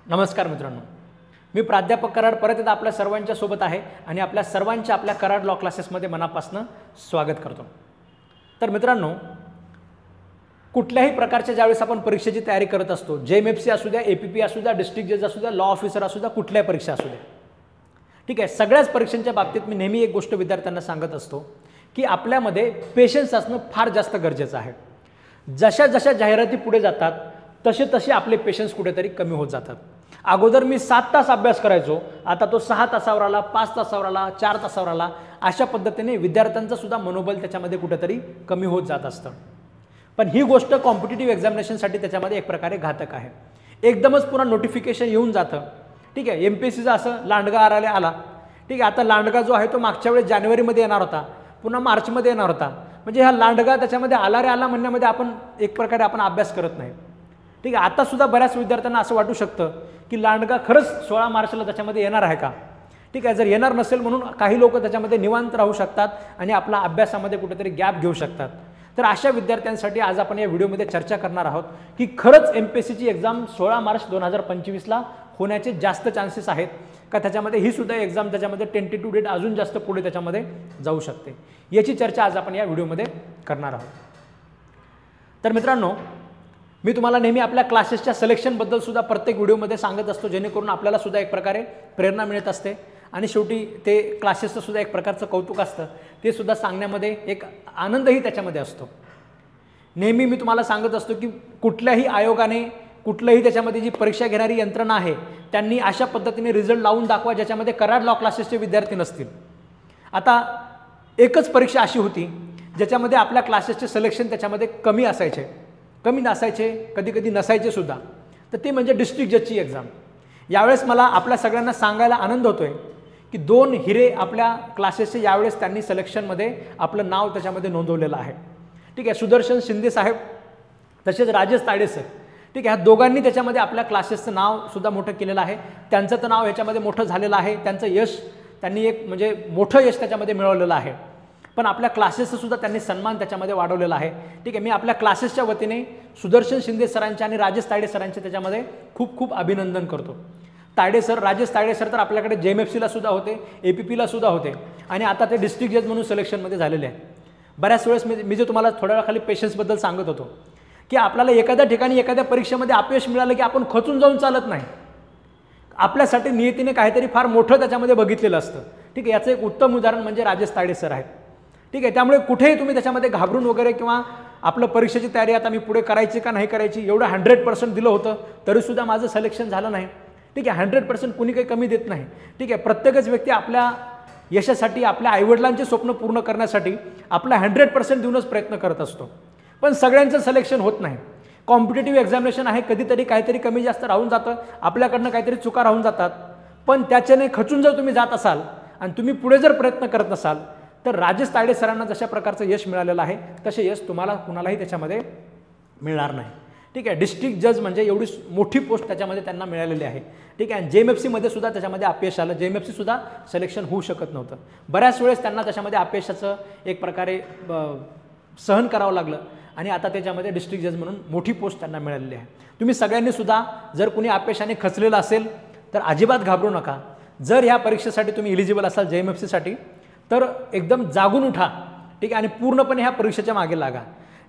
नमस्कार मित्रांनो, मी प्राध्यापक कराड परत एकदा आपल्या सर्वांच्या सोबत आहे आणि आपल्या सर्वांच्या आपल्या कराड लॉ क्लासेसमध्ये मनापासून स्वागत करतो। तर मित्रांनो, कुठल्याही प्रकारच्या ज्यावेळेस आपण परीक्षेची तयारी करत असतो, JMFC असू द्या, APP असू द्या, डिस्ट्रिक्ट जज असू द्या, लॉ ऑफिसर असू द्या, कुठल्याही परीक्षा असू द्या, ठीक आहे, सगळ्याच परीक्षांच्या बाबतीत मी नेहमी एक गोष्ट विद्यार्थ्यांना सांगत असतो की आपल्यामध्ये पेशन्स असणं फार जास्त गरजेचं आहे। जशा जशा जाहिराती पुढे जातात तसे तसे आपले पेशन्स कुठेतरी कमी होत जातात। अगोदर मी 7 तास अभ्यास करायचो, आता तो 6 तासावर आला, 5 तासावर आला, 4 तासावर आला। अशा पद्धतीने विद्यार्थ्यांचं सुद्धा मनोबल त्याच्यामध्ये कुठेतरी कमी होत जात असतं। पण ही गोष्ट कॉम्पिटिटिव्ह एक्झामिनेशनसाठी त्याच्यामध्ये एक प्रकारे घातक आहे। एकदमच पुन्हा नोटिफिकेशन येऊन जातं, ठीक आहे, MPSCचा असं लांडगा आला, ठीक आहे। आता लांडगा जो आहे तो मागच्या वेळेस जानेवारीमध्ये येणार होता, पुन्हा मार्चमध्ये येणार होता। म्हणजे हा लांडगा त्याच्यामध्ये आला रे आला म्हणण्यामध्ये आपण एक प्रकारे आपण अभ्यास करत नाही, ठीक आहे। आता सुद्धा बऱ्याच विद्यार्थ्यांना असं वाटू शकतं की लांडगा खरंच 16 मार्चला त्याच्यामध्ये येणार आहे का, ठीक आहे। जर येणार नसेल म्हणून काही लोक त्याच्यामध्ये निवांत राहू शकतात आणि आपला अभ्यासामध्ये कुठेतरी गॅप घेऊ शकतात। तर अशा विद्यार्थ्यांसाठी आज आपण या व्हिडिओमध्ये चर्चा करणार आहोत की खरंच MPSCची एक्झाम 16 मार्च 2025ला होण्याचे जास्त चान्सेस आहेत का, त्याच्यामध्ये ही सुद्धा एक्झाम त्याच्यामध्ये टेंटेटिव्ह डेट अजून जास्त पुढे त्याच्यामध्ये जाऊ शकते, याची चर्चा आज आपण या व्हिडिओमध्ये करणार आहोत। तर मित्रांनो, मी तुम्हाला नेहमी आपल्या क्लासेसच्या सिलेक्शनबद्दल सुद्धा प्रत्येक व्हिडिओमध्ये सांगत असतो, जेणेकरून आपल्याला सुद्धा एक प्रकारे प्रेरणा मिळत असते आणि शेवटी ते क्लासेसचं सुद्धा एक प्रकारचं कौतुक असतं, ते सुद्धा सांगण्यामध्ये एक आनंदही त्याच्यामध्ये असतो। नेहमी मी तुम्हाला सांगत असतो की कुठल्याही आयोगाने कुठलंही त्याच्यामध्ये जी परीक्षा घेणारी यंत्रणा आहे त्यांनी अशा पद्धतीने रिझल्ट लावून दाखवा ज्याच्यामध्ये कराड लॉ क्लासेसचे विद्यार्थी नसतील। आता एकच परीक्षा अशी होती ज्याच्यामध्ये आपल्या क्लासेसचे सिलेक्शन त्याच्यामध्ये कमी नसायचे, कधी कधी नसायचे सुद्धा, तर ते म्हणजे डिस्ट्रिक्ट जजची एक्झाम। यावेळेस मला आपल्या सगळ्यांना सांगायला आनंद होतोय की 2 हिरे आपल्या क्लासेसचे यावेळेस त्यांनी सिलेक्शनमध्ये आपलं नाव त्याच्यामध्ये नोंदवलेलं आहे, ठीक आहे। सुदर्शन शिंदे साहेब तसेच राजेश तायडे सर, ठीक आहे, ह्या दोघांनी त्याच्यामध्ये आपल्या क्लासेसचं नाव सुद्धा मोठं केलेलं आहे। त्यांचं तर नाव ह्याच्यामध्ये मोठं झालेलं आहे, त्यांचं यश त्यांनी एक म्हणजे मोठं यश त्याच्यामध्ये मिळवलेलं आहे। पण आपल्या क्लासेसचं सुद्धा त्यांनी सन्मान त्याच्यामध्ये वाढवलेला आहे, ठीक आहे। मी आपल्या क्लासेसच्या वतीने सुदर्शन शिंदे सरांचे आणि राजेश तायडे सरांचे त्याच्यामध्ये खूप खूप अभिनंदन करतो। तायडे सर, राजेश तायडे सर तर आपल्याकडे JMFCला सुद्धा होते, APPला सुद्धा होते आणि आता ते डिस्ट्रिक्ट जज म्हणून सिलेक्शनमध्ये झालेले आहेत। बऱ्याच वेळेस मी जे तुम्हाला थोड्या वेळाखाली पेशन्सबद्दल सांगत होतो की आपल्याला एखाद्या ठिकाणी एखाद्या परीक्षेमध्ये अपयश मिळालं की आपण खचून जाऊन चालत नाही, आपल्यासाठी नियतीने काहीतरी फार मोठं त्याच्यामध्ये बघितलेलं असतं, ठीक आहे। याचं एक उत्तम उदाहरण म्हणजे राजेश तायडे सर आहेत, ठीक आहे। त्यामुळे कुठेही तुम्ही त्याच्यामध्ये घाबरून वगैरे किंवा आपलं परीक्षेची तयारी आता मी पुढे करायची का नाही करायची एवढं 100% दिलं होतं तरीसुद्धा माझं सिलेक्शन झालं नाही, ठीक आहे। 100% कुणी काही कमी देत नाही, ठीक आहे। प्रत्येकच व्यक्ती आपल्या यशासाठी, आपल्या आईवडिलांचे स्वप्न पूर्ण करण्यासाठी आपला 100% देऊनच प्रयत्न करत असतो, पण सगळ्यांचं सिलेक्शन होत नाही। कॉम्पिटिटिव्ह एक्झामिनेशन आहे, कधीतरी काहीतरी कमी जास्त राहून जातं, आपल्याकडनं काहीतरी चुका राहून जातात, पण त्याच्याने खचून जर तुम्ही जात असाल आणि तुम्ही पुढे जर प्रयत्न करत नसाल तर राजेश तायडे सरांना जशा प्रकारचं यश मिळालेलं आहे तसे यश तुम्हाला कुणालाही त्याच्यामध्ये मिळणार नाही, ठीक आहे। डिस्ट्रिक्ट जज म्हणजे एवढी मोठी पोस्ट त्याच्यामध्ये त्यांना मिळालेली आहे, ठीक आहे। JMFCमध्ये सुद्धा त्याच्यामध्ये अपयश आलं, JMFC सुद्धा सिलेक्शन होऊ शकत नव्हतं, बऱ्याच वेळेस त्यांना त्याच्यामध्ये अपयशाचं एक प्रकारे सहन करावं लागलं आणि आता त्याच्यामध्ये डिस्ट्रिक्ट जज म्हणून मोठी पोस्ट त्यांना मिळालेली आहे। तुम्ही सगळ्यांनी सुद्धा जर कुणी अपयशाने खचलेलं असेल तर अजिबात घाबरू नका। जर ह्या परीक्षेसाठी तुम्ही एलिजिबल असाल JMFCसाठी तर एकदम जागून उठा, ठीक आहे, आणि पूर्णपणे ह्या परीक्षेच्या मागे लागा।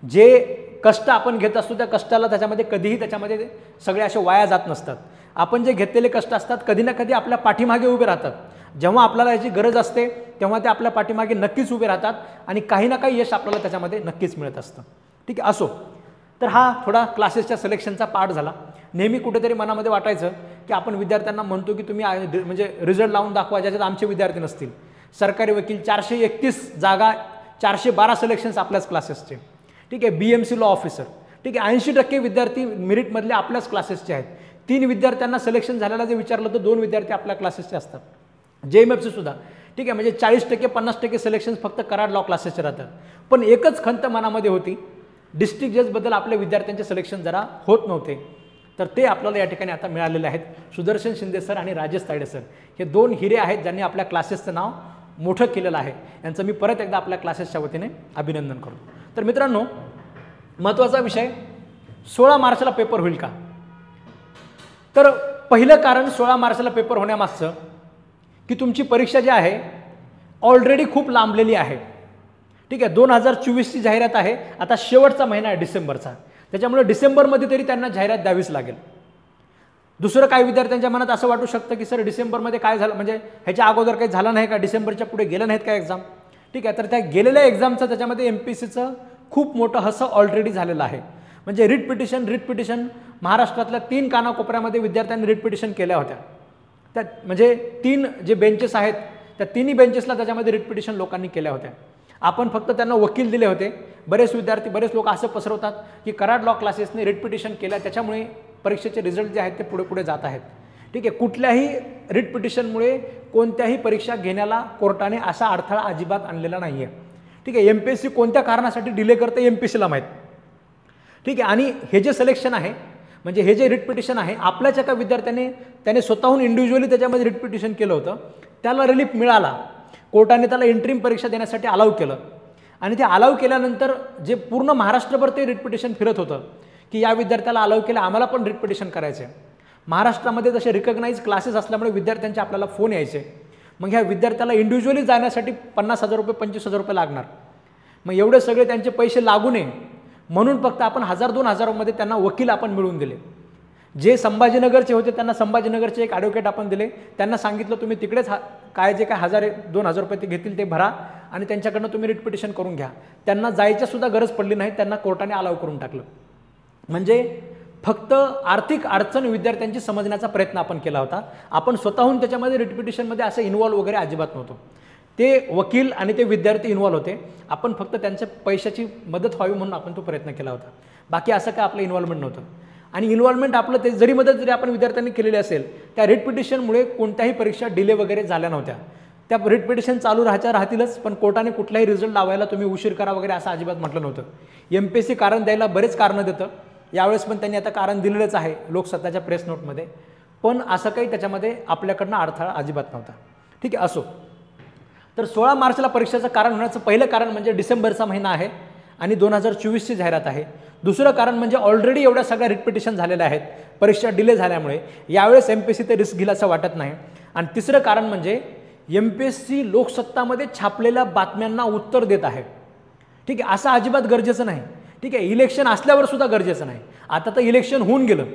जे कष्ट आपण घेत असतो त्या कष्टाला त्याच्यामध्ये कधीही त्याच्यामध्ये सगळे असे वाया जात नसतात। आपण जे घेतलेले कष्ट असतात कधी ना कधी आपल्या पाठीमागे उभे राहतात, जेव्हा आपल्याला याची गरज असते तेव्हा ते आपल्या पाठीमागे नक्कीच उभे राहतात आणि काही ना काही यश आपल्याला त्याच्यामध्ये नक्कीच मिळत असतं, ठीक आहे। असो, तर हा थोडा क्लासेसच्या सिलेक्शनचा पार्ट झाला। नेहमी कुठेतरी मनामध्ये वाटायचं की आपण विद्यार्थ्यांना म्हणतो की तुम्ही म्हणजे रिझल्ट लावून दाखवा ज्याच्यात आमचे विद्यार्थी नसतील। सरकारी वकील 431 जागा, 412 सिलेक्शन्स आपल्याच क्लासेसचे, ठीक आहे। BMC लॉ ऑफिसर, ठीक आहे, 80% विद्यार्थी मेरिटमधले आपल्याच क्लासेसचे आहेत। 3 विद्यार्थ्यांना सिलेक्शन झालेला जे विचारलं तर 2 विद्यार्थी आपल्या क्लासेसचे असतात। JMFC सुद्धा, ठीक आहे, म्हणजे 40% 50% सिलेक्शन फक्त कराड लॉ क्लासेसचे राहतात। पण एकच खंत मनामध्ये होती, डिस्ट्रिक्ट जजबद्दल आपल्या विद्यार्थ्यांचे सिलेक्शन जरा होत नव्हते, तर ते आपल्याला या ठिकाणी आता मिळालेले आहेत। सुदर्शन शिंदे सर आणि राजेश तायडे सर हे 2 हिरे आहेत ज्यांनी आपल्या क्लासेसचं नाव मोठं केलेलं आहे, यांचं मी परत एकदा आपल्या क्लासेसच्या वतीने अभिनंदन करतो। तर मित्रांनो, महत्त्वाचा विषय 16 मार्चला पेपर होईल का, तर पहिलं कारण 16 मार्चला पेपर होण्यामागचं की तुमची परीक्षा जी आहे ऑलरेडी खूप लांबलेली आहे. ठीक आहे, 2024ची जाहिरात आहे, आता शेवटचा महिना आहे डिसेंबरचा, त्याच्यामुळे डिसेंबरमध्ये तरी त्यांना जाहिरात द्यावीच लागेल. दुसरं काही विद्यार्थ्यांच्या मनात असं वाटू शकतं की सर डिसेंबरमध्ये काय झालं, म्हणजे ह्याच्या अगोदर काही झालं नाही का, डिसेंबरच्या पुढे गेलं नाहीत का एक्झाम. ठीक आहे, तर त्या गेलेल्या एक्झामचं त्याच्यामध्ये MPSCचं खूप मोठं हसं ऑलरेडी झालेलं आहे. म्हणजे रिट पिटिशन महाराष्ट्रातल्या 3 कानाकोपऱ्यामध्ये विद्यार्थ्यांनी रिट पिटिशन केल्या होत्या. त्या म्हणजे 3 जे बेंचेस आहेत त्या तिन्ही बेंचेसला त्याच्यामध्ये रिट पिटिशन लोकांनी केल्या होत्या. आपण फक्त त्यांना वकील दिले होते. बरेच लोक असं पसरवतात की कराड लॉ क्लासेसने रिट पिटिशन केल्या त्याच्यामुळे परीक्षेचे रिझल्ट जे आहेत ते पुढे पुढे जात आहेत. ठीक आहे, कुठल्याही रिट पिटिशनमुळे कोणत्याही परीक्षा घेण्याला कोर्टाने असा अडथळा अजिबात आणलेला नाही आहे. ठीक आहे, MPSC कोणत्या कारणासाठी डिले करते MPSCला माहीत. ठीक आहे, आणि हे जे सिलेक्शन आहे म्हणजे हे जे रिट पिटिशन आहे आपल्याच एका विद्यार्थ्याने त्याने स्वतःहून इंडिव्हिज्युअली त्याच्यामध्ये रिट पिटिशन केलं होतं, त्याला रिलीफ मिळाला. कोर्टाने त्याला इंटरिम परीक्षा देण्यासाठी अलाउ केलं आणि ते अलाउ केल्यानंतर जे पूर्ण महाराष्ट्रभर ते रिट पिटिशन फिरत होतं की या विद्यार्थ्याला अलाउ केलं, आम्हाला पण रिट पिटिशन करायचं आहे. महाराष्ट्रामध्ये जसे रिकग्नाइज क्लासेस असल्यामुळे विद्यार्थ्यांचे आपल्याला फोन यायचे. मग ह्या विद्यार्थ्याला इंडिव्हिज्युअली जाण्यासाठी 50,000 रुपये 25,000 रुपये लागणार. मग एवढे सगळे त्यांचे पैसे लागू नये म्हणून फक्त आपण 1,000-2,000 मध्ये त्यांना वकील आपण मिळवून दिले. जे संभाजीनगरचे होते त्यांना संभाजीनगरचे एक ॲडव्होकेट आपण दिले. त्यांना सांगितलं तुम्ही तिकडेच काय जे काय 1,000-2,000 रुपये ते घेतील ते भरा आणि त्यांच्याकडनं तुम्ही रिट पिटिशन करून घ्या. त्यांना जायच्यासुद्धा गरज पडली नाही, त्यांना कोर्टाने अलाउ करून टाकलं. म्हणजे फक्त आर्थिक अडचण विद्यार्थ्यांची समजण्याचा प्रयत्न आपण केला होता. आपण स्वतःहून त्याच्यामध्ये रिट पिटिशनमध्ये असं इन्व्हॉल्व वगैरे अजिबात नव्हतो. ते वकील आणि ते विद्यार्थी इन्व्हॉल्व होते. आपण फक्त त्यांच्या पैशाची मदत व्हावी म्हणून आपण तो प्रयत्न केला होता. बाकी असं काय आपलं इन्व्हॉल्वमेंट नव्हतं. आणि इन्व्हॉल्वमेंट आपलं ते जरी मदत जरी आपण विद्यार्थ्यांनी केलेली असेल, त्या रिट पिटिशनमुळे कोणत्याही परीक्षा डिले वगैरे झाल्या नव्हत्या. त्या रिट पिटिशन चालू राहतीलच, पण कोर्टाने कुठलाही रिझल्ट लावायला तुम्ही उशीर करा वगैरे असं अजिबात म्हटलं नव्हतं. MPSC कारण द्यायला बरेच कारणं देतं. यावेळेस पण त्यांनी आता कारण दिलेलंच आहे लोकसत्ताच्या प्रेस नोटमध्ये, पण असं काही त्याच्यामध्ये आपल्याकडनं अडथळा अजिबात नव्हता. ठीक आहे, असो. तर 16 मार्चला परीक्षेचं कारण होण्याचं पहिलं कारण म्हणजे डिसेंबरचा महिना आहे आणि 2024ची जाहिरात आहे. दुसरं कारण म्हणजे ऑलरेडी एवढ्या सगळ्या रिट पिटिशन झालेल्या आहेत, परीक्षा डिले झाल्यामुळे यावेळेस MPSC ते रिस्क घेईल असं वाटत नाही. आणि तिसरं कारण म्हणजे MPSC लोकसत्तामध्ये छापलेल्या बातम्यांना उत्तर देत आहे. ठीक आहे, असं अजिबात गरजेचं नाही. ठीक आहे, इलेक्शन असल्यावर सुद्धा गरजेचं नाही. आता तर इलेक्शन होऊन गेलं,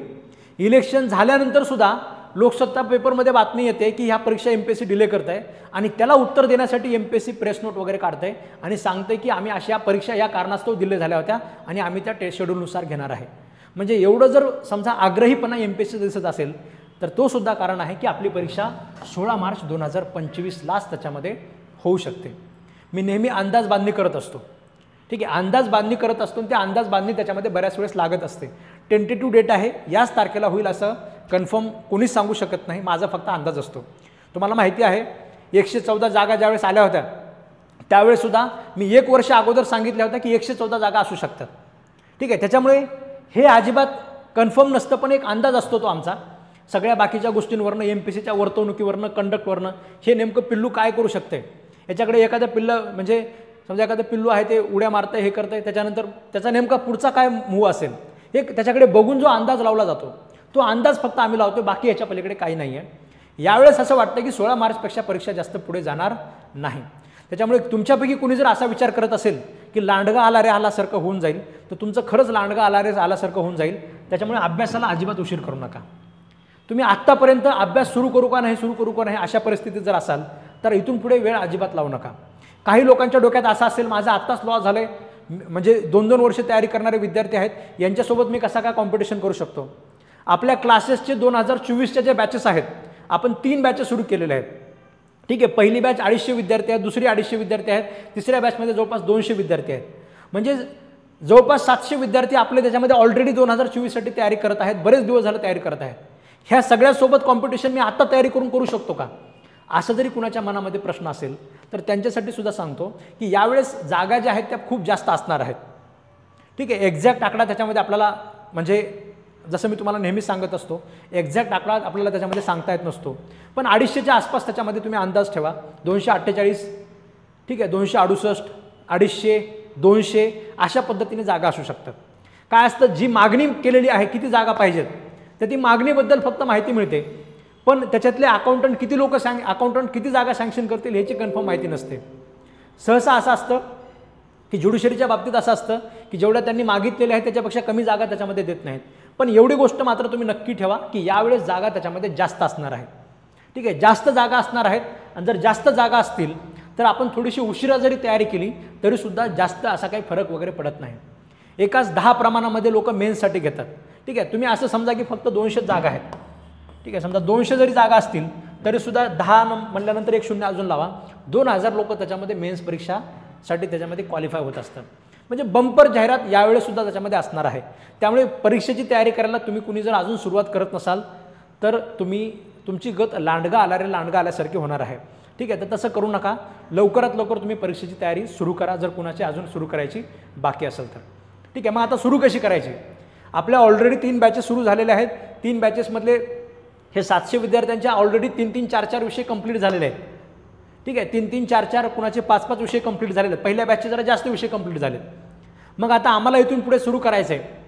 इलेक्शन झाल्यानंतर सुद्धा लोकसत्ता पेपरमध्ये बातमी येते की ह्या परीक्षा MPSC डिले करत आहे आणि त्याला उत्तर देण्यासाठी MPSC प्रेस नोट वगैरे काढते आणि सांगते की आम्ही अशा परीक्षा या कारणास्तव डिले झाल्या होत्या आणि आम्ही त्या शेड्यूलनुसार घेणार आहे. म्हणजे एवढं जर समजा आग्रहीपणा MPSC दिसत असेल तर तो सुद्धा कारण आहे की आपली परीक्षा 16 मार्च 2025लाच त्याच्यामध्ये होऊ शकते. मी नेहमी अंदाज बांधणी करत असतो. ठीक आहे, अंदाज बांधणी करत असतो आणि त्या अंदाज बांधणी त्याच्यामध्ये बऱ्याच वेळेस लागत असते. टेंटेटिव्ह डेट आहे, याच तारखेला होईल असं कन्फर्म कोणीच सांगू शकत नाही, माझा फक्त अंदाज असतो. तुम्हाला माहिती आहे 114 जागा ज्यावेळेस आल्या होत्या त्यावेळेसुद्धा मी 1 वर्ष अगोदर सांगितल्या होत्या की 114 जागा असू शकतात. ठीक आहे, त्याच्यामुळे हे अजिबात कन्फर्म नसतं, पण एक अंदाज असतो तो आमचा. सगळ्या बाकीच्या गोष्टींवरनं MPSCच्या वर्तवणुकीवरनं कंडक्टवरनं हे नेमकं पिल्लू काय करू शकते. याच्याकडे एखादं पिल्लं म्हणजे समजा एखादं पिल्लू आहे ते उड्या मारतंय हे करतंय, त्याच्यानंतर त्याचा नेमका पुढचा काय मूव असेल हे त्याच्याकडे बघून जो अंदाज लावला जातो तो अंदाज फक्त आम्ही लावतो, बाकी याच्या पलीकडे काही नाही आहे. यावेळेस असं वाटतं की 16 मार्चपेक्षा परीक्षा जास्त पुढे जाणार नाही. त्याच्यामुळे तुमच्यापैकी कुणी जर असा विचार करत असेल की लांडगा आला रे आल्यासारखं होऊन जाईल तर तुमचं खरंच लांडगा आला रे आल्यासारखं होऊन जाईल. त्याच्यामुळे अभ्यासाला अजिबात उशीर करू नका. तुम्ही आत्तापर्यंत अभ्यास सुरू करू का नाही अशा परिस्थितीत जर असाल तर इथून पुढे वेळ अजिबात लावू नका. काही लोकांच्या डोक्यात असं असेल माझं आत्ताच लॉस झालं आहे, म्हणजे 2-2 वर्ष तयारी करणारे विद्यार्थी आहेत, यांच्यासोबत मी कसा काय कॉम्पिटिशन करू शकतो. आपल्या क्लासेसचे 2024च्या जे बॅचेस आहेत आपण 3 बॅचेस सुरू केलेले आहेत. ठीक आहे, पहिली बॅच 250 विद्यार्थी आहेत, दुसरी 250 विद्यार्थी आहेत, तिसऱ्या बॅचमध्ये जवळपास 200 विद्यार्थी आहेत. म्हणजे जवळपास 700 विद्यार्थी आपले त्याच्यामध्ये ऑलरेडी 2024साठी तयारी करत आहेत, बरेच दिवस झालं तयारी करत आहेत. ह्या सगळ्यासोबत कॉम्पिटिशन मी आत्ता तयारी करू शकतो का, असं जरी कुणाच्या मनामध्ये प्रश्न असेल तर त्यांच्यासाठी सुद्धा सांगतो की यावेळेस जागा ज्या आहेत त्या खूप जास्त असणार आहेत. ठीक आहे, एक्झॅक्ट आकडा त्याच्यामध्ये आपल्याला म्हणजे जसं मी तुम्हाला नेहमी सांगत असतो एक्झॅक्ट आकडा आपल्याला त्याच्यामध्ये सांगता येत नसतो, पण 250च्या आसपास त्याच्यामध्ये तुम्ही अंदाज ठेवा. 248, ठीक आहे, 268, 250, 200 अशा पद्धतीने जागा असू शकतात. काय असतं, जी मागणी केलेली आहे किती जागा पाहिजेत तर ती मागणीबद्दल फक्त माहिती मिळते, पण त्याच्यातले अकाउंटंट किती लोक अकाउंटंट किती जागा सँक्शन करतील ह्याची कन्फर्म माहिती नसते. सहसा असं असतं की ज्युडिशरीच्या बाबतीत असं असतं की जेवढ्या त्यांनी मागितलेले आहेत त्याच्यापेक्षा कमी जागा त्याच्यामध्ये देत नाहीत. पण एवढी गोष्ट मात्र तुम्ही नक्की ठेवा की यावेळेस जागा त्याच्यामध्ये जास्त असणार आहेत. ठीक आहे, जास्त जागा असणार आहेत. आणि जर जास्त जागा असतील तर आपण थोडीशी उशिरा जरी तयारी केली तरीसुद्धा जास्त असा काही फरक वगैरे पडत नाही. एकाच 10 प्रमाणामध्ये लोक मेन्ससाठी घेतात. ठीक आहे, तुम्ही असं समजा की फक्त 200 जागा आहेत. ठीक आहे, समजा 200 जरी जागा असतील तरीसुद्धा 10 म्हणल्यानंतर एक शून्य अजून लावा, 2000 लोक त्याच्यामध्ये मेन्स परीक्षासाठी त्याच्यामध्ये क्वालिफाय होत असतात. म्हणजे बंपर जाहिरात यावेळेसुद्धा त्याच्यामध्ये असणार आहे. त्यामुळे परीक्षेची तयारी करायला तुम्ही कुणी जर अजून सुरुवात करत नसाल तर तुमची गत लांडगा आल्यासारखी होणार आहे. ठीक आहे, तर तसं करू नका. लवकरात लवकर तुम्ही परीक्षेची तयारी सुरू करा जर कुणाची अजून सुरू करायची बाकी असेल तर. ठीक आहे, मग आता सुरू कशी करायची? आपल्या ऑलरेडी 3 बॅचेस सुरू झालेले आहेत. 3 बॅचेसमधले हे 700 विद्यार्थ्यांच्या ऑलरेडी 3-3, 4-4 विषय कंप्लीट झालेले आहेत. ठीक आहे, 3-3, 4-4 कुणाचे 5-5 विषय कंप्लीट झालेले आहेत. पहिल्या बॅचचे जरा जास्त विषय कंप्लीट झालेत. मग आता आम्हाला इथून पुढे सुरू करायचं आहे,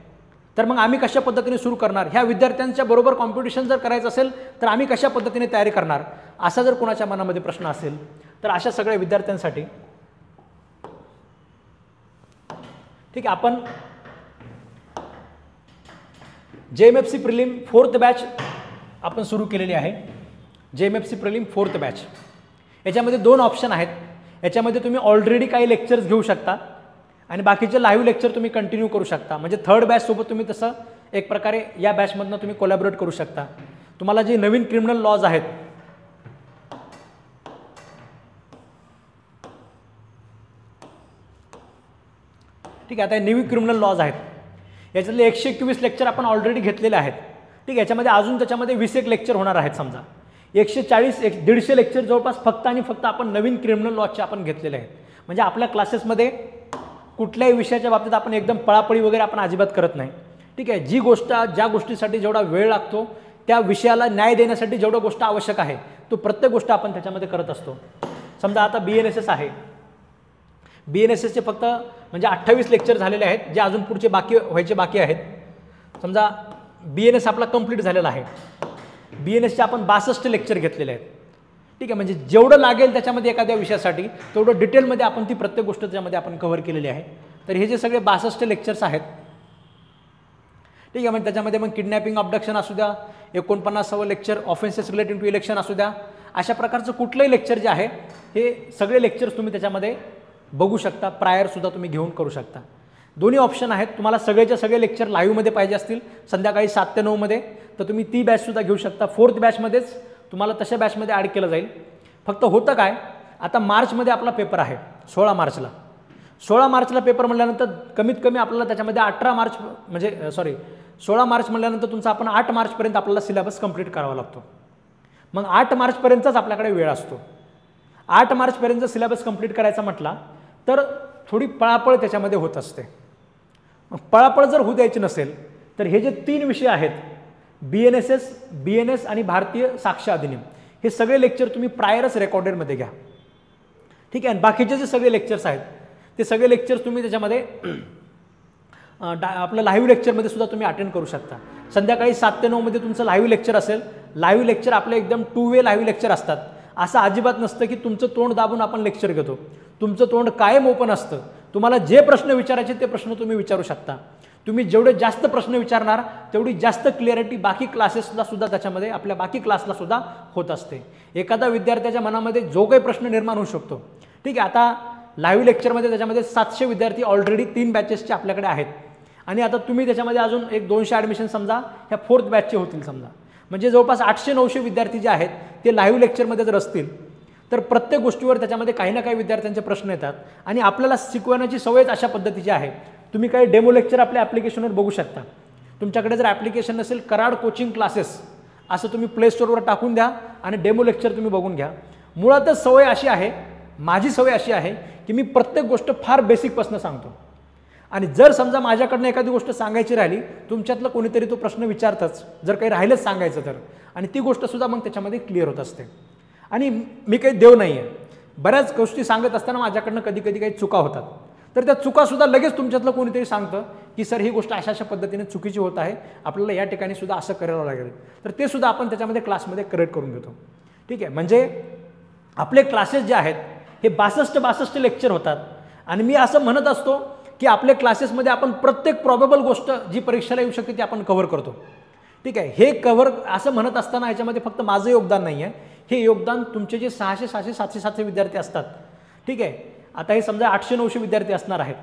तर मग आम्ही कशा पद्धतीने सुरू करणार? ह्या विद्यार्थ्यांच्या बरोबर कॉम्पिटिशन जर करायचं असेल तर आम्ही कशा पद्धतीने तयारी करणार? असा जर कुणाच्या मनामध्ये प्रश्न असेल तर अशा सगळ्या विद्यार्थ्यांसाठी ठीक आहे, आपण JMFC प्रिलिम 4th बॅच आपण सुरू केलेली आहे. JMFC प्रिलिम 4th बॅच याच्यामध्ये 2 ऑप्शन आहेत. याच्यामध्ये तुम्ही ऑलरेडी काही लेक्चर्स घेऊ शकता आणि बाकीचे लाईव्ह लेक्चर तुम्ही कंटिन्यू करू शकता. म्हणजे 3rd बॅच सोबत तुम्ही तसं एक प्रकारे या बॅचमधनं तुम्ही कोलॅबोरेट करू शकता. तुम्हाला जे नवीन क्रिमिनल लॉज आहेत ठीक आहे, आता नवीन क्रिमिनल लॉज आहेत याच्यातले 121 लेक्चर आपण ऑलरेडी घेतलेले आहेत. ठीक आहे, याच्यामध्ये अजून त्याच्यामध्ये 20 लेक्चर होणार आहेत. समजा 140-150 लेक्चर जवळपास फक्त आणि फक्त आपण नवीन क्रिमिनल लॉजचे आपण घेतलेले आहेत. म्हणजे आपल्या क्लासेसमध्ये कुठल्याही विषयाच्या बाबतीत आपण एकदम पळापळी वगैरे आपण अजिबात करत नाही. ठीक आहे, ज्या गोष्टीसाठी जेवढा वेळ लागतो त्या विषयाला न्याय देण्यासाठी जेवढं गोष्ट आवश्यक आहे तो प्रत्येक गोष्ट आपण त्याच्यामध्ये करत असतो. समजा आता BNSS आहे, BNSSचे फक्त म्हणजे 28 लेक्चर झालेले आहेत जे अजून पुढचे व्हायचे बाकी आहेत. समजा BNS आपला कंप्लीट झालेला आहे. BNSचे आपण 62 लेक्चर घेतलेले आहेत. ठीक आहे, म्हणजे जेवढं लागेल त्याच्यामध्ये एखाद्या विषयासाठी तेवढं डिटेलमध्ये आपण ती प्रत्येक गोष्ट त्याच्यामध्ये आपण कव्हर केलेली आहे. तर हे जे सगळे 62 लेक्चर्स आहेत ठीक आहे, म्हणजे त्याच्यामध्ये मग किडनॅपिंग अबडक्शन असू द्या, 49वे lecture offences related to election असू द्या, अशा प्रकारचं कुठलंही लेक्चर जे आहे हे सगळे लेक्चर्स तुम्ही त्याच्यामध्ये बघू शकता. प्रायरसुद्धा तुम्ही घेऊन करू शकता. दोन्ही ऑप्शन आहेत. तुम्हाला सगळेच्या सगळे लेक्चर लाईव्हमध्ये पाहिजे असतील संध्याकाळी 7 ते 9 मध्ये तर तुम्ही ती बॅचसुद्धा घेऊ शकता. 4th बॅचमध्येच तुम्हाला तशा बॅचमध्ये ॲड केलं जाईल. फक्त होतं काय, आता मार्चमध्ये आपला पेपर आहे 16 मार्चला. 16 मार्चला पेपर म्हटल्यानंतर कमीत कमी आपल्याला त्याच्यामध्ये 16 मार्च म्हटल्यानंतर तुमचा आपण 8 मार्चपर्यंत आपल्याला सिलेबस कंप्लीट करावा लागतो. मग 8 मार्चपर्यंतच आपल्याकडे वेळ असतो. 8 मार्चपर्यंत सिलेबस कंप्लीट करायचा म्हटला तर थोडी पळापळ त्याच्यामध्ये होत असते. मग पळापळ जर होऊ द्यायची नसेल तर हे जे 3 विषय आहेत BNS आणि भारतीय साक्ष अधिनियम हे सगळे लेक्चर तुम्ही प्रायरच रेकॉर्डेडमध्ये घ्या. ठीक आहे, बाकीचे जे सगळे लेक्चर्स आहेत ते सगळे लेक्चर्स तुम्ही त्याच्यामध्ये आपलं लाईव्ह लेक्चरमध्ये सुद्धा तुम्ही अटेंड करू शकता. संध्याकाळी 7 ते 9 मध्ये तुमचं लाईव्ह लेक्चर असेल. लाईव्ह लेक्चर आपले एकदम 2 वे लाईव्ह लेक्चर असतात. असं अजिबात नसतं की तुमचं तोंड दाबून आपण लेक्चर घेतो. तुमचं तोंड कायम ओपन असतं. तुम्हाला जे प्रश्न विचारायचे ते प्रश्न तुम्ही विचारू शकता. तुम्ही जेवढे जास्त प्रश्न विचारणार तेवढी जास्त क्लिअरिटी बाकी क्लासेसला सुद्धा त्याच्यामध्ये आपल्या बाकी क्लासला सुद्धा होत असते. एखादा विद्यार्थ्याच्या मनामध्ये जो काही प्रश्न निर्माण होऊ शकतो. ठीक आहे, आता लाईव्ह लेक्चरमध्ये त्याच्यामध्ये 700 विद्यार्थी ऑलरेडी 3 बॅचेसचे आपल्याकडे आहेत आणि आता तुम्ही त्याच्यामध्ये अजून एक 200 ॲडमिशन समजा ह्या 4th बॅचचे होतील समजा. म्हणजे जवळपास 800-900 विद्यार्थी जे आहेत ते लाईव्ह लेक्चरमध्ये जर असतील तर प्रत्येक गोष्टीवर त्याच्यामध्ये काही ना काही विद्यार्थ्यांचे प्रश्न येतात आणि आपल्याला शिकवण्याची सवयच अशा पद्धतीची आहे. तुम्ही काही डेमो लेक्चर आपल्या ॲप्लिकेशनवर बघू शकता. तुमच्याकडे जर ॲप्लिकेशन नसेल कराड कोचिंग क्लासेस असं तुम्ही प्ले स्टोअरवर टाकून द्या आणि डेमो लेक्चर तुम्ही बघून घ्या. मुळातच सवय अशी आहे, माझी सवय अशी आहे की मी प्रत्येक गोष्ट फार बेसिकपासून सांगतो आणि जर समजा माझ्याकडनं एखादी गोष्ट सांगायची राहिली तुमच्यातलं कोणीतरी तो प्रश्न विचारतच जर काही राहिलंच सांगायचं तर, आणि ती गोष्टसुद्धा मग त्याच्यामध्ये क्लिअर होत असते. आणि मी काही देव नाही आहे, बऱ्याच गोष्टी सांगत असताना माझ्याकडनं कधी कधी काही चुका होतात तर त्या चुकासुद्धा लगेच तुमच्यातलं कोणीतरी सांगतं की सर ही गोष्ट अशा अशा पद्धतीने चुकीची होत आहे, आपल्याला या ठिकाणी सुद्धा असं करावं लागेल, तर ते सुद्धा आपण त्याच्यामध्ये क्लासमध्ये करेक्ट करून घेतो. ठीक आहे, म्हणजे आपले क्लासेस जे आहेत हे 62 लेक्चर होतात आणि मी असं म्हणत असतो की आपल्या क्लासेसमध्ये आपण प्रत्येक प्रॉबेबल गोष्ट जी परीक्षेला येऊ शकते ती आपण कव्हर करतो. ठीक आहे, हे कव्हर असं म्हणत असताना याच्यामध्ये फक्त माझं योगदान नाही आहे, हे योगदान तुमचे जे 600, 700 विद्यार्थी असतात. ठीक आहे, आता हे समजा 800, 900 विद्यार्थी असणार आहेत,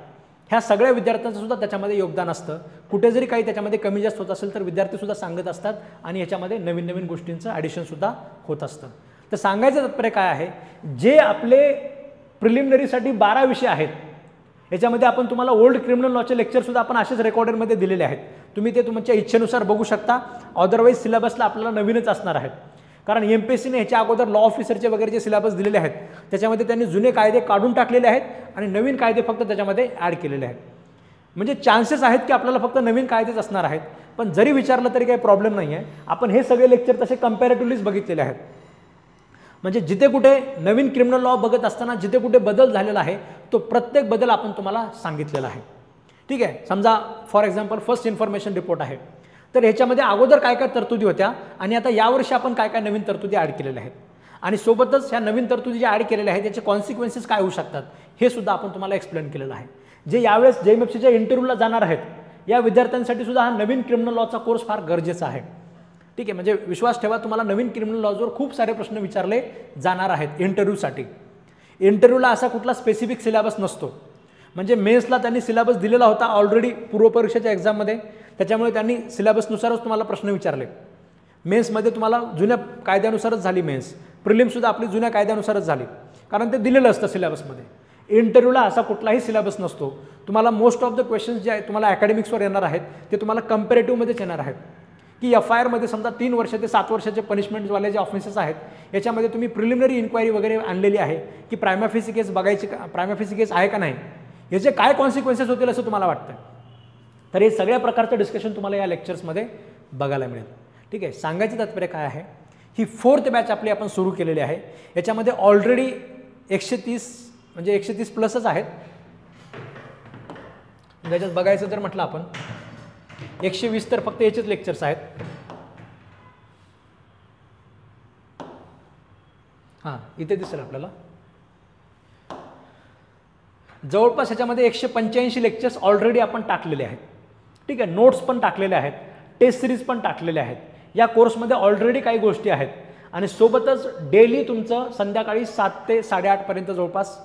ह्या सगळ्या विद्यार्थ्यांचं सुद्धा त्याच्यामध्ये योगदान असतं. कुठे जरी काही त्याच्यामध्ये कमी जास्त होत असेल तर विद्यार्थीसुद्धा सांगत असतात आणि याच्यामध्ये नवीन नवीन गोष्टींचं ॲडिशनसुद्धा होत असतं. तर सांगायचं तात्पर्य काय आहे, जे आपले प्रिलिमिनरीसाठी 12 विषय आहेत याच्यामध्ये आपण तुम्हाला ओल्ड क्रिमिनल लॉचे लेक्चरसुद्धा आपण असेच रेकॉर्डरमध्ये दिलेले आहेत. तुम्ही ते तुमच्या इच्छेनुसार बघू शकता. अदरवाईज सिलेबसला आपल्याला नवीनच असणार आहेत, कारण MPSCने ह्याच्या अगोदर लॉ ऑफिसरचे वगैरे जे सिलेबस दिलेले आहेत त्याच्यामध्ये त्यांनी जुने कायदे काढून टाकलेले आहेत आणि नवीन कायदे फक्त त्याच्यामध्ये ॲड केलेले आहेत. म्हणजे चान्सेस आहेत की आपल्याला फक्त नवीन कायदेच असणार आहेत, पण जरी विचारलं तरी काही प्रॉब्लेम नाही आहे. आपण हे सगळे लेक्चर तसे कम्पॅरेटिव्हलीच बघितलेले आहेत. म्हणजे जिथे कुठे नवीन क्रिमिनल लॉ बघत असताना जिथे कुठे बदल झालेला आहे तो प्रत्येक बदल आपण तुम्हाला सांगितलेला आहे. ठीक आहे, समजा for example first information report आहे, तर ह्याच्यामध्ये अगोदर काय काय तरतुदी होत्या आणि आता यावर्षी आपण काय काय नवीन तरतुदी ॲड केलेल्या आहेत आणि सोबतच ह्या नवीन तरतुदी ज्या ॲड केलेल्या आहेत त्याचे कॉन्सिक्वेन्सेस काय होऊ शकतात हे सुद्धा आपण तुम्हाला एक्सप्लेन केलेलं आहे. जे यावेळेस JMFCच्या इंटरव्ह्यूला जाणार आहेत या विद्यार्थ्यांसाठी सुद्धा हा नवीन क्रिमिनल लॉचा कोर्स फार गरजेचा आहे. ठीक आहे, म्हणजे विश्वास ठेवा, तुम्हाला नवीन क्रिमिनल लॉजवर खूप सारे प्रश्न विचारले जाणार आहेत इंटरव्ह्यूसाठी. इंटरव्ह्यूला असा कुठला स्पेसिफिक सिलेबस नसतो. म्हणजे मेन्सला त्यांनी सिलेबस दिलेला होता ऑलरेडी पूर्वपरीक्षेच्या एक्झाममध्ये, त्याच्यामुळे त्यांनी सिलेबसनुसारच तुम्हाला प्रश्न विचारले. मेन्समध्ये तुम्हाला जुन्या कायद्यानुसारच झाली मेन्स, प्रिलिम्ससुद्धा आपली जुन्या कायद्यानुसारच झाली, कारण ते दिलेलं असतं सिलेबसमध्ये. इंटरव्ह्यूला असा कुठलाही सिलेबस नसतो. तुम्हाला मोस्ट ऑफ द क्वेश्चन्स जे तुम्हाला अकॅडमिक्सवर येणार आहेत ते तुम्हाला कम्पॅरेटिव्हमध्येच येणार आहेत. की FIRमध्ये समजा 3 वर्ष ते 7 वर्षाचे पनिशमेंटवाले जे ऑफिसर्स आहेत याच्यामध्ये तुम्ही प्रिलिमिनरी इन्क्वायरी वगैरे आणलेली आहे की प्रायमा फेसी केस बघायची का, प्रायमा फेसी केस आहे का नाही, याचे काय कॉन्सिक्वेन्सेस होतील असं तुम्हाला वाटतं. तर हे सगळ्या प्रकारचं डिस्कशन तुम्हाला या लेक्चर्समध्ये बघायला मिळेल. ठीक आहे, सांगायचं तात्पर्य काय आहे, ही 4th बॅच आपली आपण सुरू केलेली आहे. याच्यामध्ये ऑलरेडी 130 म्हणजे 130 प्लसच आहेत. त्याच्यात बघायचं जर म्हटलं आपण 120 तर फक्त याचेच लेक्चर्स आहेत. हां, इथे दिसेल आपल्याला जवळपास ह्याच्यामध्ये 185 लेक्चर्स ऑलरेडी आपण टाकलेले आहेत. ठीक आहे, नोट्स पण टाकलेले आहेत, टेस्ट सिरीज पण टाकलेले आहेत. या कोर्समध्ये ऑलरेडी काही गोष्टी आहेत आणि सोबतच डेली तुमचं संध्याकाळी 7 ते 8:30 पर्यंत जवळपास,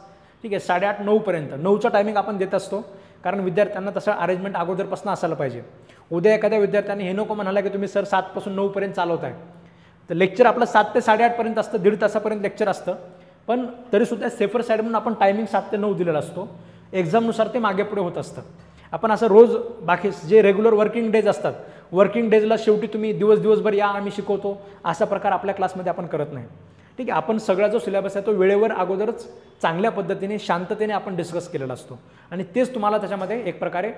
ठीक आहे 8:30 9 पर्यंत, 9चा टायमिंग आपण देत असतो, कारण विद्यार्थ्यांना तसं अरेंजमेंट अगोदरपासून असायला पाहिजे. उद्या एखाद्या विद्यार्थ्यांनी हे नको म्हणाला की तुम्ही सर 7 पासून 9 पर्यंत चालवत आहे, तर लेक्चर आपलं 7 ते 8:30 पर्यंत असतं, 1.5 तासापर्यंत लेक्चर असतं. पण तरीसुद्धा सेफर साईड म्हणून आपण टायमिंग 7 ते 9 दिलेला असतो. एक्झामनुसार ते मागे पुढे होत असतं. आपण असं रोज बाकी जे रेग्युलर वर्किंग डेज असतात, वर्किंग डेजला शेवटी तुम्ही दिवसभर या आम्ही शिकवतो असा प्रकार आपल्या क्लासमध्ये आपण करत नाही. ठीक आहे, आपण सगळा जो सिलेबस आहे तो वेळेवर अगोदरच चांगल्या पद्धतीने शांततेने आपण डिस्कस केलेला असतो आणि तेच तुम्हाला त्याच्यामध्ये एक प्रकारे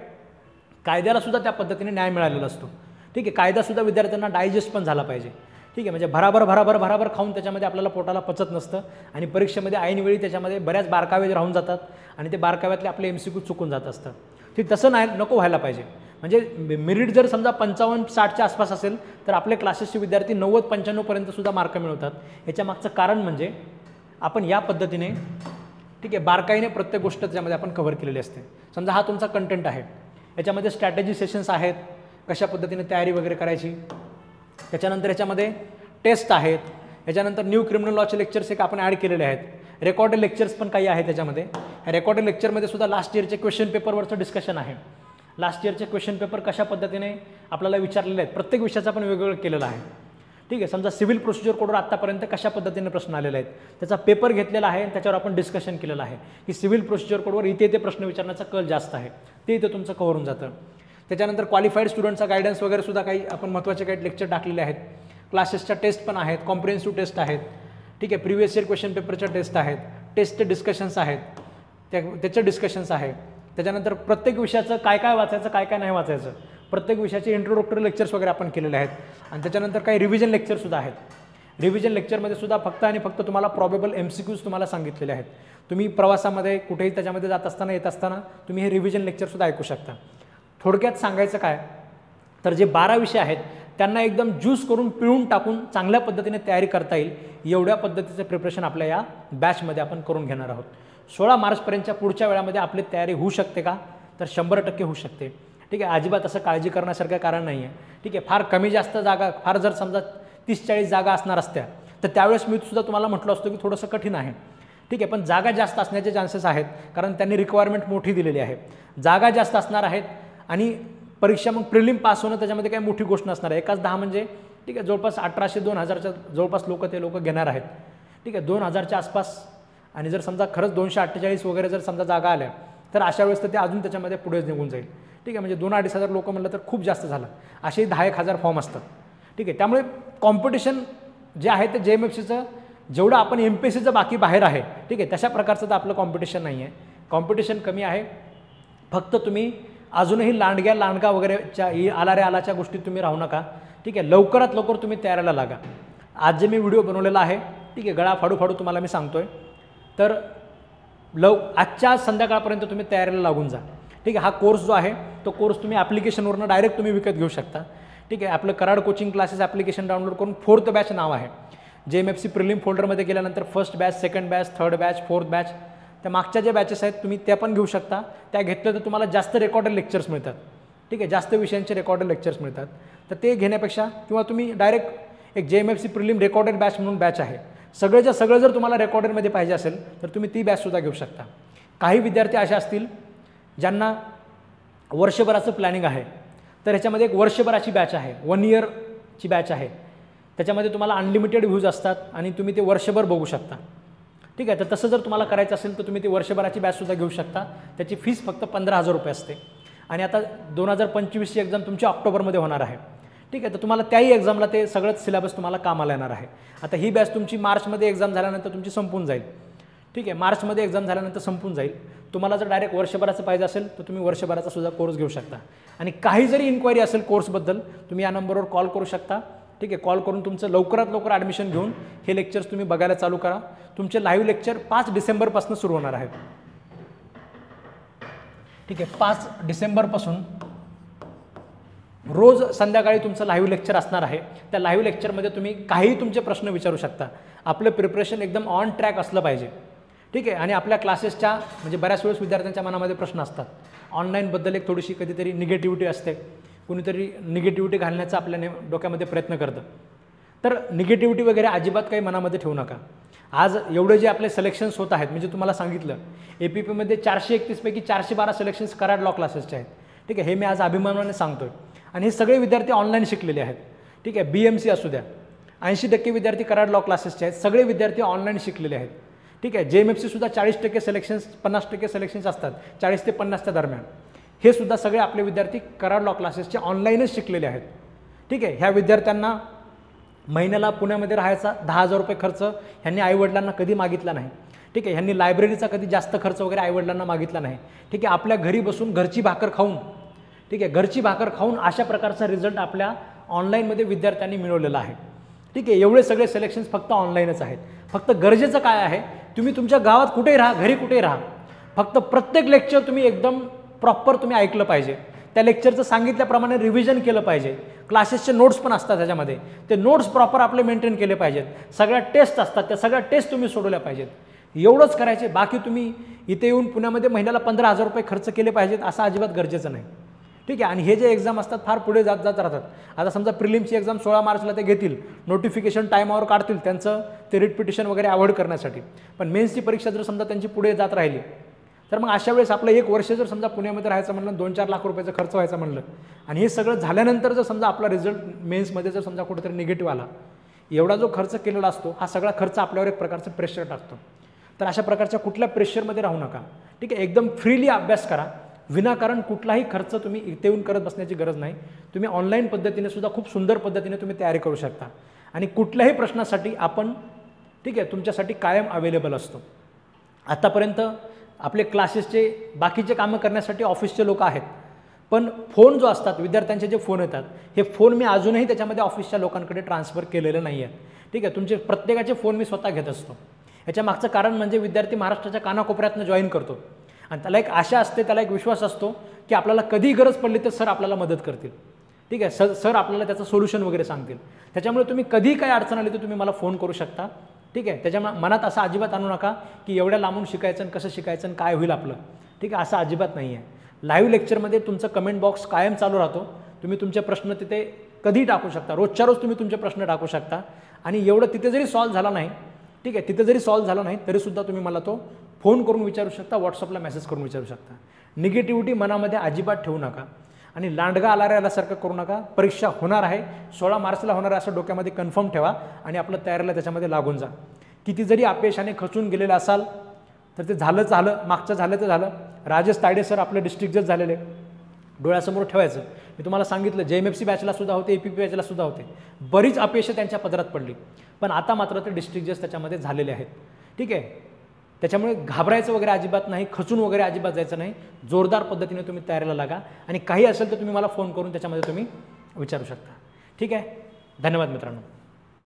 कायद्यालासुद्धा त्या पद्धतीने न्याय मिळालेला असतो. ठीक आहे, कायदासुद्धा विद्यार्थ्यांना डायजेस्ट पण झाला पाहिजे. ठीक आहे, म्हणजे भराभर खाऊन त्याच्यामध्ये आपल्याला पोटाला पचत नसतं आणि परीक्षेमध्ये ऐनवेळी त्याच्यामध्ये बऱ्याच बारकावे राहून जातात आणि ते बारकाव्यातले आपले MCQ चुकून जात असतात. ठीक तसं नाही, नको व्हायला पाहिजे. म्हणजे मेरिट जर समजा 55-60च्या आसपास असेल तर आपले क्लासेसचे विद्यार्थी 90-95 पर्यंतसुद्धा मार्क मिळवतात. याच्या मागचं कारण म्हणजे आपण या पद्धतीने, ठीक आहे, बारकाईने प्रत्येक गोष्ट त्याच्यामध्ये आपण कव्हर केलेली असते. समजा हा तुमचा कंटेंट आहे, याच्यामध्ये स्ट्रॅटेजी सेशन्स आहेत, कशा पद्धतीने तयारी वगैरे करायची, त्याच्यानंतर याच्यामध्ये टेस्ट आहेत, याच्यानंतर न्यू क्रिमिनल लॉचे लेक्चर्स एक आपण ॲड केलेले आहेत, रेकॉर्डेड लेक्चर्स पण काही आहेत त्याच्यामध्ये. ह्या रेकॉर्डेड लेक्चरमध्ये सुद्धा लास्ट इयरचे क्वेश्चन पेपरवरचं डिस्कशन आहे. लास्ट इयरचे क्वेश्चन पेपर कशा पद्धतीने आपल्याला विचारलेले आहेत, प्रत्येक विषयाचं आपण वेगवेगळं केलेलं आहे. ठीक आहे, समजा सिव्हिल प्रोसिजर कोडवर आत्तापर्यंत कशा पद्धतीने प्रश्न आलेले आहेत त्याचा पेपर घेतलेला आहे आणि त्याच्यावर आपण डिस्कशन केलेलं आहे की सिव्हिल प्रोसिजर कोडवर इथे प्रश्न विचारण्याचा कल जास्त आहे, ते इथं तुमचं कव्हर होऊन जातं. त्याच्यानंतर क्वालिफाईड स्टुडंटचा गायडन्स वगैरे सुद्धा काही आपण महत्त्वाचे काही लेक्चर टाकलेले आहेत. क्लासेसच्या टेस्ट पण आहेत, कॉम्प्रिहेन्सिव्ह टेस्ट आहेत. ठीक आहे, प्रिव्हियस इयर क्वेश्चन पेपरच्या टेस्ट आहेत, टेस्टचे डिस्कशन्स आहेत, त्याचे डिस्कशन्स आहे. त्याच्यानंतर प्रत्येक विषयाचं काय काय वाचायचं, काय काय नाही वाचायचं, प्रत्येक विषयाचे इंट्रोडक्टरी लेक्चर्स वगैरे आपण केलेले आहेत. आणि त्याच्यानंतर काही रिव्हिजन लेक्चरसुद्धा आहेत. रिव्हिजन लेक्चरमध्ये सुद्धा फक्त आणि फक्त तुम्हाला प्रॉबेबल MCQs तुम्हाला सांगितलेले आहेत. तुम्ही प्रवासामध्ये कुठेही त्याच्यामध्ये जात असताना येत असताना तुम्ही हे रिव्हिजन लेक्चरसुद्धा ऐकू शकता. थोडक्यात सांगायचं काय तर जे 12 विषय आहेत त्यांना एकदम ज्यूस करून पिळून टाकून चांगल्या पद्धतीने तयारी करता येईल एवढ्या पद्धतीचं प्रिपरेशन आपल्या या बॅचमध्ये आपण करून घेणार आहोत. 16 मार्चपर्यंतच्या पुढच्या वेळामध्ये आपली तयारी होऊ शकते का तर 100% होऊ शकते. ठीक आहे, अजिबात असं काळजी करण्यासारखं कारण नाही आहे. ठीक आहे, फार कमी जास्त जागा, फार जर समजा 30-40 जागा असणार असत्या तर त्यावेळेस मी सुद्धा तुम्हाला म्हटलं असतो की थोडंसं कठीण आहे. ठीक आहे, पण जागा जास्त असण्याचे चान्सेस आहेत कारण त्यांनी रिक्वायरमेंट मोठी दिलेली आहे. जागा जास्त असणार आहेत आणि परीक्षा मग प्रिलिम पास होणं त्याच्यामध्ये काही मोठी गोष्ट नसणार आहे. एकाच 10 म्हणजे ठीक आहे जवळपास 1800-2000च्या जवळपास लोक ते लोक घेणार आहेत. ठीक आहे, 2000च्या आसपास आणि जर समजा खरंच 248 वगैरे जर समजा जागा आल्या तर अशा वेळेस तर ते अजून त्याच्यामध्ये पुढेच निघून जाईल. ठीक आहे, म्हणजे 2-2.5 हजार लोक म्हणलं तर खूप जास्त झालं. असेही 10,000 फॉर्म असतात. ठीक आहे, त्यामुळे कॉम्पिटिशन जे आहे ते JMFCचं जेवढं आपण MPSCचं बाकी बाहेर आहे ठीक आहे तशा प्रकारचं तर आपलं कॉम्पिटिशन नाही आहे. कॉम्पिटिशन कमी आहे. फक्त तुम्ही अजूनही लांडगा वगैरेच्या आलाच्या गोष्टीत तुम्ही राहू नका. ठीक आहे, लवकरात लवकर तुम्ही तयारीला लागा. आज जे मी व्हिडिओ बनवलेला आहे ठीक आहे गळा फाडू तुम्हाला मी सांगतोय तर आजच्या संध्याकाळपर्यंत तुम्ही तयारीला लागून जा. ठीक आहे, हा कोर्स जो आहे तो कोर्स तुम्ही ॲप्लिकेशनवरनं डायरेक्ट तुम्ही विकत घेऊ शकता. ठीक आहे, आपलं Karad coaching classes application download करून 4th बॅच नाव आहे. JMFC प्रिलिम फोल्डरमध्ये गेल्यानंतर 1st batch, 2nd batch, 3rd batch, 4th batch त्या मागच्या ज्या बॅचेस आहेत तुम्ही त्या पण घेऊ शकता. त्या घेतलं तर तुम्हाला जास्त रेकॉर्डेड लेक्चर्स मिळतात. ठीक आहे, जास्त विषयांचे रेकॉर्डेड लेक्चर्स मिळतात. तर ते घेण्यापेक्षा किंवा तुम्ही डायरेक्ट एक JMFC प्रिलिम रेकॉर्डेड बॅच म्हणून बॅच आहे. सगळं जर तुम्हाला रेकॉर्डेडमध्ये पाहिजे असेल तर तुम्ही ती बॅचसुद्धा घेऊ शकता. काही विद्यार्थी असे असतील ज्यांना वर्षभराचं प्लॅनिंग आहे तर ह्याच्यामध्ये एक वर्षभराची बॅच आहे, 1 इयरची बॅच आहे. त्याच्यामध्ये तुम्हाला अनलिमिटेड व्ह्यूज असतात आणि तुम्ही ते वर्षभर बघू शकता. ठीक आहे, तर तसं जर तुम्हाला करायचं असेल तर तुम्ही ती वर्षभराची बॅचसुद्धा घेऊ शकता. त्याची फीस फक्त 15,000 रुपये असते. आणि आता 2025ची एक्झाम तुमची ऑक्टोबरमध्ये होणार आहे. ठीक आहे, तर तुम्हाला त्याही एक्झामला ते सगळंच सिलेबस तुम्हाला कामाला येणार आहे. आता ही बॅच तुमची मार्चमध्ये एक्झाम झाल्यानंतर तुमची संपून जाईल. ठीक आहे, मार्चमध्ये एक्झाम झाल्यानंतर संपून जाईल. तुम्हाला जर डायरेक्ट वर्षभराचं पाहिजे असेल तर तुम्ही वर्षभराचा सुद्धा कोर्स घेऊ शकता. आणि काही जरी इन्क्वायरी असेल कोर्सबद्दल तुम्ही या नंबरवर कॉल करू शकता. ठीक आहे, कॉल करून तुमचं लवकरात लवकर ॲडमिशन घेऊन हे लेक्चर्स तुम्ही बघायला चालू करा. तुमचे लाईव्ह लेक्चर 5 डिसेंबरपासून सुरू होणार आहेत. ठीक आहे, 5 डिसेंबरपासून रोज संध्याकाळी तुमचं लाईव्ह लेक्चर असणार आहे. त्या लाईव्ह लेक्चरमध्ये तुम्ही काही तुमचे प्रश्न विचारू शकता. आपलं प्रिपरेशन एकदम ऑन ट्रॅक असलं पाहिजे. ठीक आहे, आणि आपल्या क्लासेसच्या म्हणजे बऱ्याच वेळेस विद्यार्थ्यांच्या मनामध्ये प्रश्न असतात. ऑनलाईनबद्दल एक थोडीशी कधीतरी निगेटिव्हिटी असते. कुणीतरी निगेटिव्हिटी घालण्याचा आपल्या डोक्यामध्ये प्रयत्न करतं. तर निगेटिव्हिटी वगैरे अजिबात काही मनामध्ये ठेवू नका. आज एवढे जे आपले सिलेक्शन्स होत आहेत म्हणजे तुम्हाला सांगितलं APPमध्ये 431 पैकी 412 सिलेक्शन्स कराड लॉ क्लासेसचे आहेत. ठीक आहे, हे मी आज अभिमानाने सांगतोय. आणि हे सगळे विद्यार्थी ऑनलाईन शिकलेले आहेत. ठीक आहे, BMC असू द्या, 80% विद्यार्थी कराड लॉ क्लासेसचे आहेत. सगळे विद्यार्थी ऑनलाईन शिकलेले आहेत. ठीक आहे, JMFCसुद्धा 40% सिलेक्शन्स 50% सिलेक्शन्स असतात 40 ते 50च्या दरम्यान. हे सुद्धा सगळे आपले विद्यार्थी कराड लॉ क्लासेसचे ऑनलाईनच शिकलेले आहेत. ठीक आहे, ह्या विद्यार्थ्यांना महिन्याला पुण्यामध्ये राहायचा 10,000 रुपये खर्च ह्यांनी आईवडिलांना कधी मागितला नाही. ठीक आहे, ह्यांनी लायब्ररीचा कधी जास्त खर्च वगैरे आईवडिलांना मागितला नाही. ठीक आहे, आपल्या घरी बसून घरची भाकर खाऊन ठीक आहे घरची भाकर खाऊन अशा प्रकारचा रिझल्ट आपल्या ऑनलाईनमध्ये विद्यार्थ्यांनी मिळवलेला आहे. ठीक आहे, एवढे सगळे सिलेक्शन्स फक्त ऑनलाईनच आहेत. फक्त गरजेचं काय आहे तुम्ही तुमच्या गावात कुठेही राहा, घरी कुठेही राहा, फक्त प्रत्येक लेक्चर तुम्ही एकदम प्रॉपर तुम्ही ऐकलं पाहिजे. त्या लेक्चरचं सांगितल्याप्रमाणे रिव्हिजन केलं पाहिजे. क्लासेसचे नोट्स पण असतात त्याच्यामध्ये, ते नोट्स प्रॉपर आपले मेंटेन केले पाहिजेत. सगळ्या टेस्ट असतात त्या सगळ्या टेस्ट तुम्ही सोडवल्या पाहिजेत. एवढंच करायचे. बाकी तुम्ही इथे येऊन पुण्यामध्ये महिन्याला 15,000 रुपये खर्च केले पाहिजेत असं अजिबात गरजेचं नाही. ठीक आहे, आणि हे जे एक्झाम असतात फार पुढे जात राहतात. आता समजा प्रिलिमची एक्झाम 16 मार्चला ते घेतील, नोटिफिकेशन टाईमावर काढतील त्यांचं ते रिट पिटिशन वगैरे अवॉइड करण्यासाठी. पण मेन्सची परीक्षा जर समजा त्यांची पुढे जात राहिली तर मग अशा वेळेस आपलं 1 वर्ष जर समजा पुण्यामध्ये राहायचं म्हणलं, 2-4 लाख रुपयाचा खर्च व्हायचा म्हणलं, आणि हे सगळं झाल्यानंतर जर समजा आपला रिझल्ट मेन्समध्ये जर समजा कुठेतरी निगेटिव्ह आला, एवढा जो खर्च केलेला असतो हा सगळा खर्च आपल्यावर एक प्रकारचं प्रेशर टाकतो. तर अशा प्रकारच्या कुठल्या प्रेशरमध्ये राहू नका. ठीक आहे, एकदम फ्रीली अभ्यास करा. विनाकारण कुठलाही खर्च तुम्ही इथे येऊन करत बसण्याची गरज नाही. तुम्ही ऑनलाईन पद्धतीने सुद्धा खूप सुंदर पद्धतीने तुम्ही तयारी करू शकता. आणि कुठल्याही प्रश्नासाठी आपण ठीक आहे तुमच्यासाठी कायम अवेलेबल असतो. आतापर्यंत आपले क्लासेसचे बाकीचे कामं करण्यासाठी ऑफिसचे लोक आहेत, पण फोन जो असतात विद्यार्थ्यांचे जे फोन येतात हे फोन मी अजूनही त्याच्यामध्ये ऑफिसच्या लोकांकडे ट्रान्सफर केलेले नाही आहेत. ठीक आहे, तुमचे प्रत्येकाचे फोन मी स्वतः घेत असतो. याच्या मागचं कारण म्हणजे विद्यार्थी महाराष्ट्राच्या कानाकोपऱ्यातनं जॉईन करतो आणि त्याला एक आशा असते, त्याला एक विश्वास असतो की आपल्याला कधी गरज पडली तर सर आपल्याला मदत करतील. ठीक आहे, सर आपल्याला त्याचं सोल्युशन वगैरे सांगतील. त्याच्यामुळे तुम्ही कधी काही अडचण आली तर तुम्ही मला फोन करू शकता. ठीक आहे, त्याच्यामुळे मनात असं अजिबात आणू नका की एवढ्या लांबून शिकायचं आणि कसं शिकायचं आणि काय होईल आपलं. ठीक आहे, असं अजिबात नाही आहे. लाईव्ह लेक्चरमध्ये तुमचं कमेंट बॉक्स कायम चालू राहतो. तुम्ही तुमचे प्रश्न तिथे कधी टाकू शकता, रोजच्या रोज तुम्ही तुमचे प्रश्न टाकू शकता. आणि एवढं तिथे जरी सॉल्व्ह झाला नाही, ठीक आहे, तिथे जरी सॉल्व्ह झाला नाही तरीसुद्धा तुम्ही मला तो फोन करून विचारू शकता, व्हॉट्सअपला मेसेज करून विचारू शकता. निगेटिव्हिटी मनामध्ये अजिबात ठेवू नका आणि लांडगा आला यासारखं करू नका. परीक्षा होणार आहे, 16 मार्चला होणार आहे असं डोक्यामध्ये कन्फर्म ठेवा आणि आपलं तयारीला त्याच्यामध्ये लागून जा. किती जरी अपयशाने खचून गेलेलं असाल तर ते झालं, मागचं झालं तर झालं. राजेश तायडे सर आपले डिस्ट्रिक्ट जज झालेले, डोळ्यासमोर ठेवायचं. मी तुम्हाला सांगितलं JMFC बॅचला सुद्धा होते, APP बॅचला सुद्धा होते. बरीच अपयश त्यांच्या पदरात पडली, पण आता मात्र ते डिस्ट्रिक्ट जज त्याच्यामध्ये झालेले आहेत. ठीक आहे, त्याच्यामुळे घाबरायचं वगैरे अजिबात नाही, खचून वगैरे अजिबात जायचं नाही. जोरदार पद्धतीने तुम्ही तयारीला लागा आणि काही असेल तर तुम्ही मला फोन करून त्याच्यामध्ये तुम्ही विचारू शकता. ठीक आहे, धन्यवाद मित्रांनो.